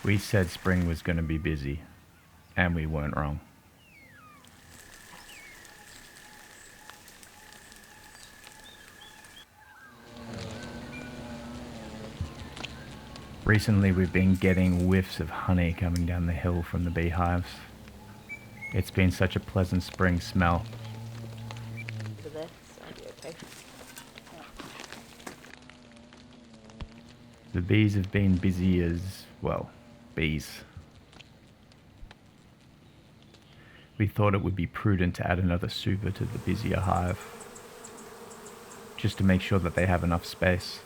We said spring was going to be busy, and we weren't wrong. Recently we've been getting whiffs of honey coming down the hill from the beehives. It's been such a pleasant spring smell. For this, I'll be okay. The bees have been busy as, well, bees. We thought it would be prudent to add another super to the busier hive, just to make sure that they have enough space.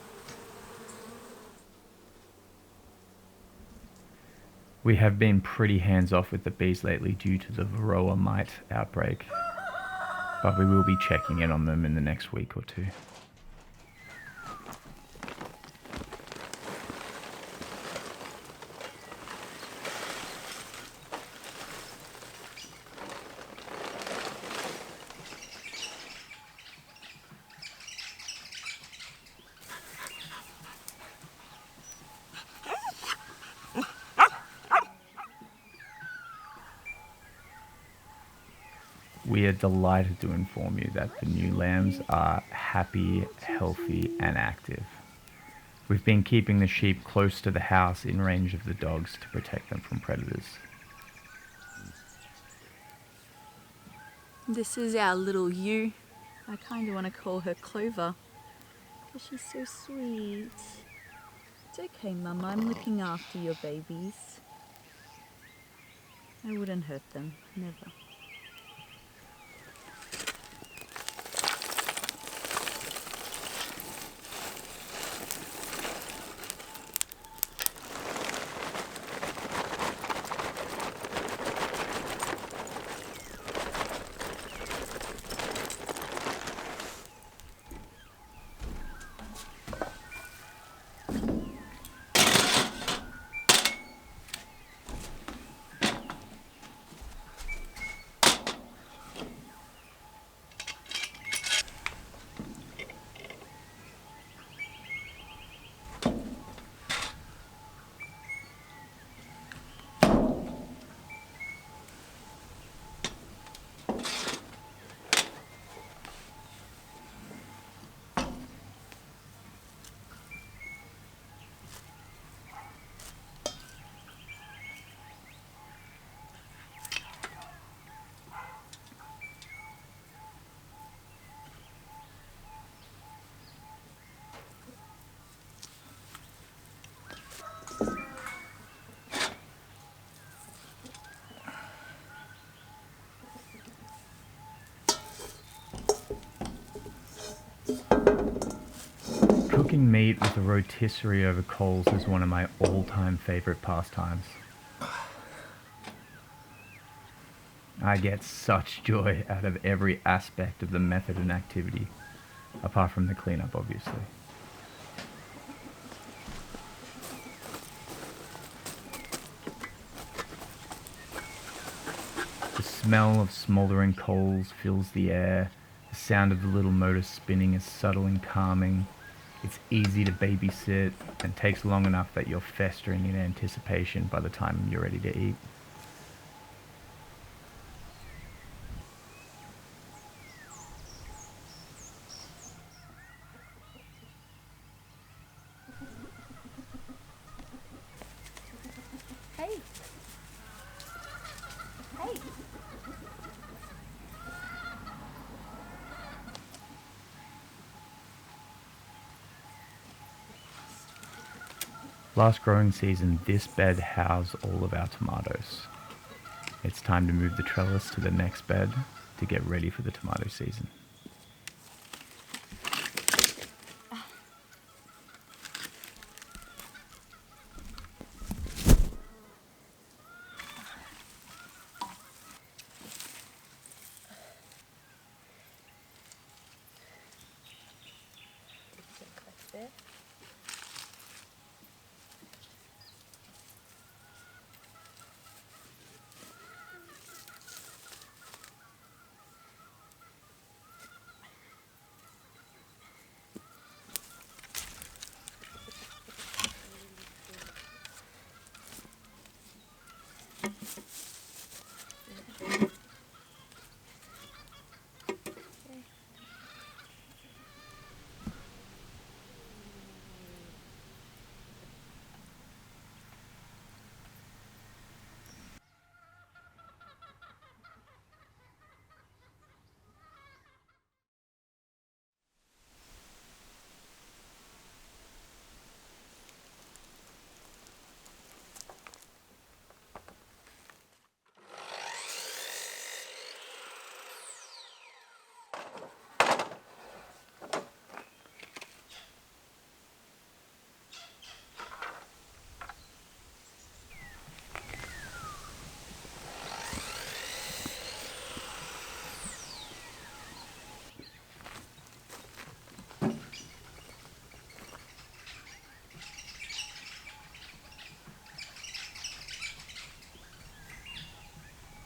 We have been pretty hands-off with the bees lately due to the varroa mite outbreak, but we will be checking in on them in the next week or two. We are delighted to inform you that the new lambs are happy, healthy, and active. We've been keeping the sheep close to the house in range of the dogs to protect them from predators. This is our little ewe. I kind of want to call her Clover because she's so sweet. It's okay, Mum. I'm looking after your babies. I wouldn't hurt them, never. Cooking meat with a rotisserie over coals is one of my all-time favorite pastimes. I get such joy out of every aspect of the method and activity, apart from the cleanup, obviously. The smell of smoldering coals fills the air. The sound of the little motor spinning is subtle and calming. It's easy to babysit and takes long enough that you're festering in anticipation by the time you're ready to eat. Hey. Hey. Last growing season, this bed housed all of our tomatoes. It's time to move the trellis to the next bed to get ready for the tomato season.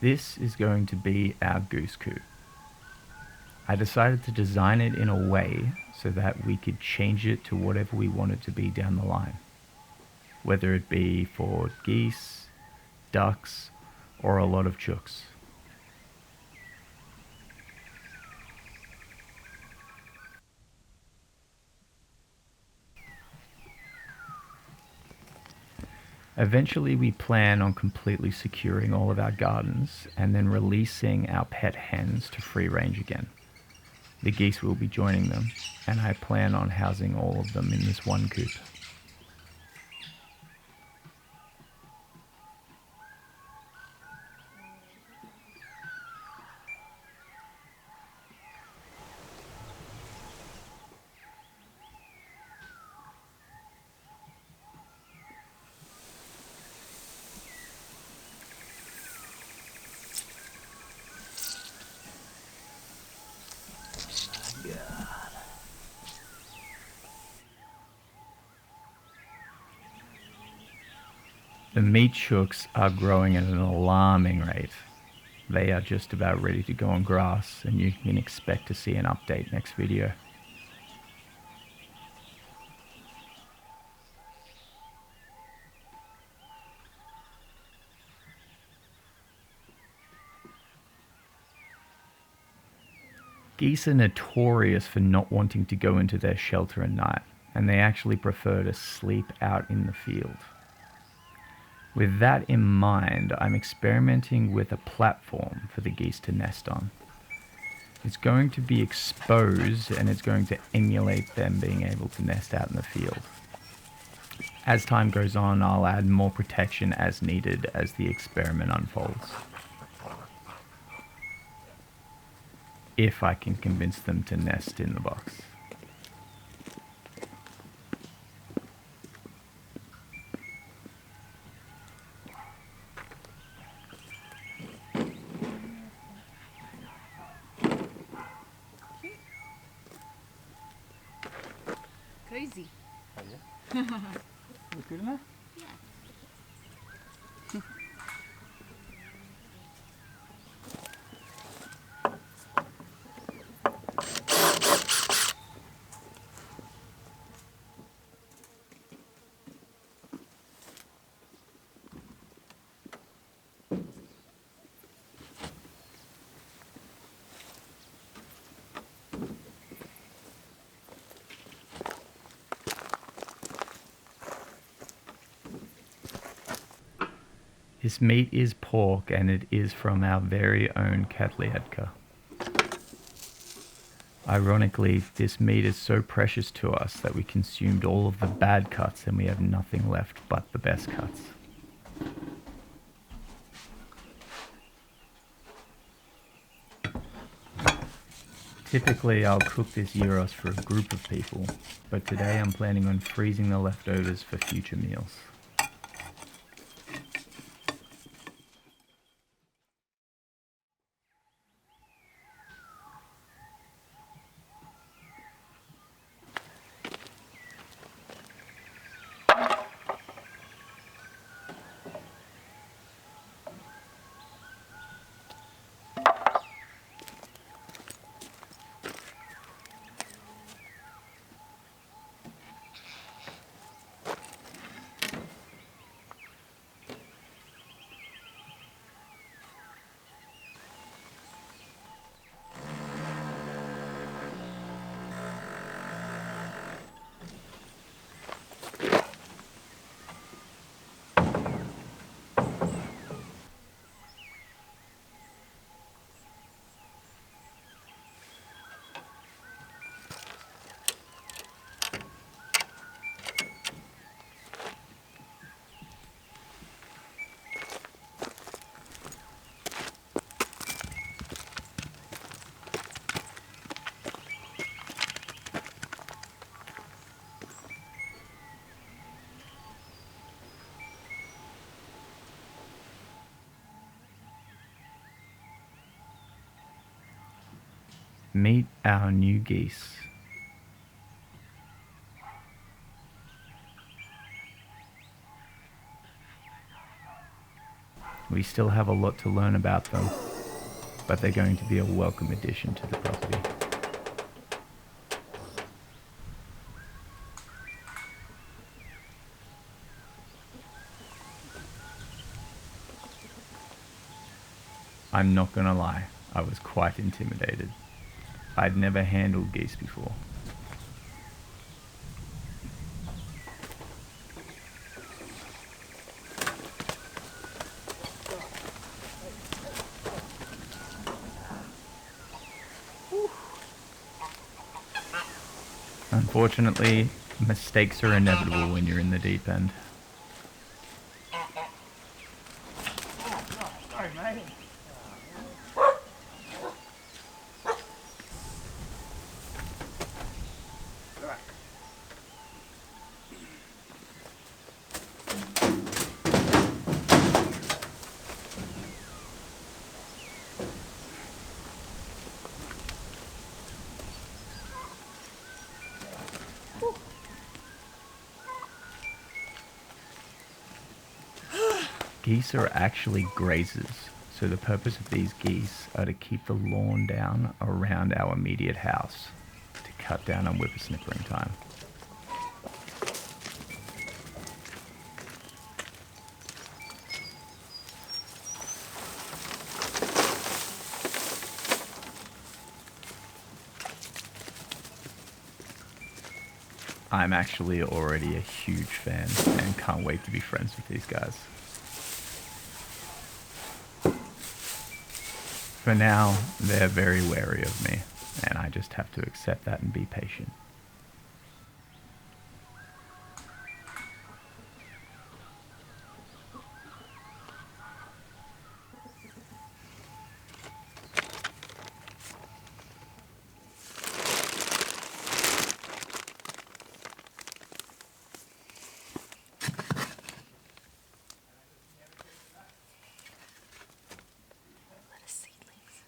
This is going to be our goose coop. I decided to design it in a way so that we could change it to whatever we want it to be down the line, whether it be for geese, ducks, or a lot of chooks. Eventually, we plan on completely securing all of our gardens and then releasing our pet hens to free range again. The geese will be joining them, and I plan on housing all of them in this one coop. The meat chooks are growing at an alarming rate. They are just about ready to go on grass, and you can expect to see an update next video. Geese are notorious for not wanting to go into their shelter at night, and they actually prefer to sleep out in the field. With that in mind, I'm experimenting with a platform for the geese to nest on. It's going to be exposed and it's going to emulate them being able to nest out in the field. As time goes on, I'll add more protection as needed as the experiment unfolds. If I can convince them to nest in the box. Cozy. Oh yeah? Look good enough? This meat is pork, and it is from our very own Katlietka. Ironically, this meat is so precious to us that we consumed all of the bad cuts and we have nothing left but the best cuts. Typically, I'll cook this gyros for a group of people, but today I'm planning on freezing the leftovers for future meals. Meet our new geese. We still have a lot to learn about them, but they're going to be a welcome addition to the property. I'm not gonna lie, I was quite intimidated. I'd never handled geese before. Unfortunately, mistakes are inevitable when you're in the deep end. Geese are actually grazers, so the purpose of these geese are to keep the lawn down around our immediate house, to cut down on whippersnippering time. I'm actually already a huge fan and can't wait to be friends with these guys. For now, they're very wary of me, and I just have to accept that and be patient. Seedlings.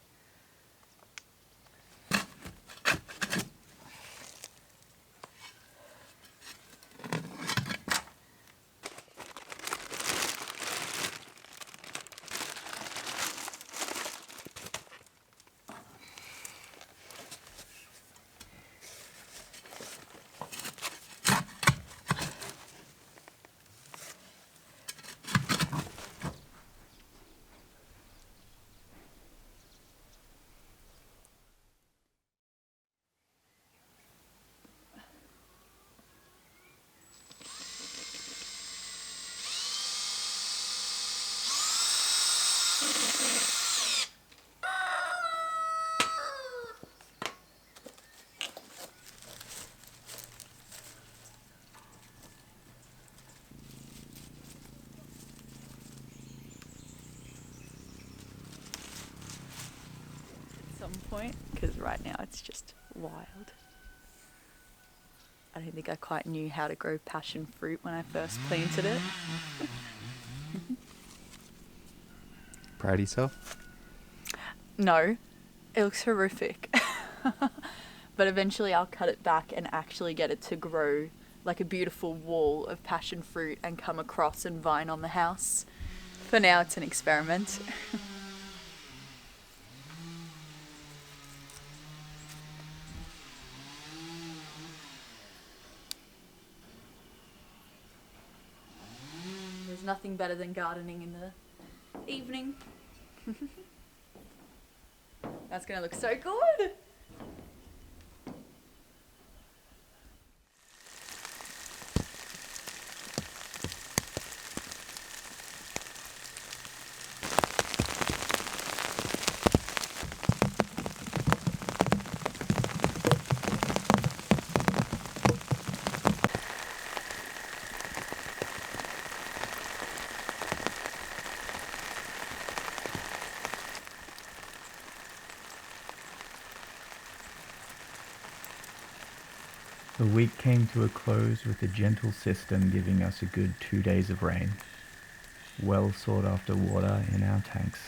Some point, because right now it's just wild. I don't think I quite knew how to grow passion fruit when I first planted it. Proud of yourself? No, it looks horrific. But eventually I'll cut it back and actually get it to grow like a beautiful wall of passion fruit and come across and vine on the house. For now it's an experiment. There's nothing better than gardening in the evening. That's gonna look so good. The week came to a close with a gentle system giving us a good 2 days of rain. Well sought after water in our tanks.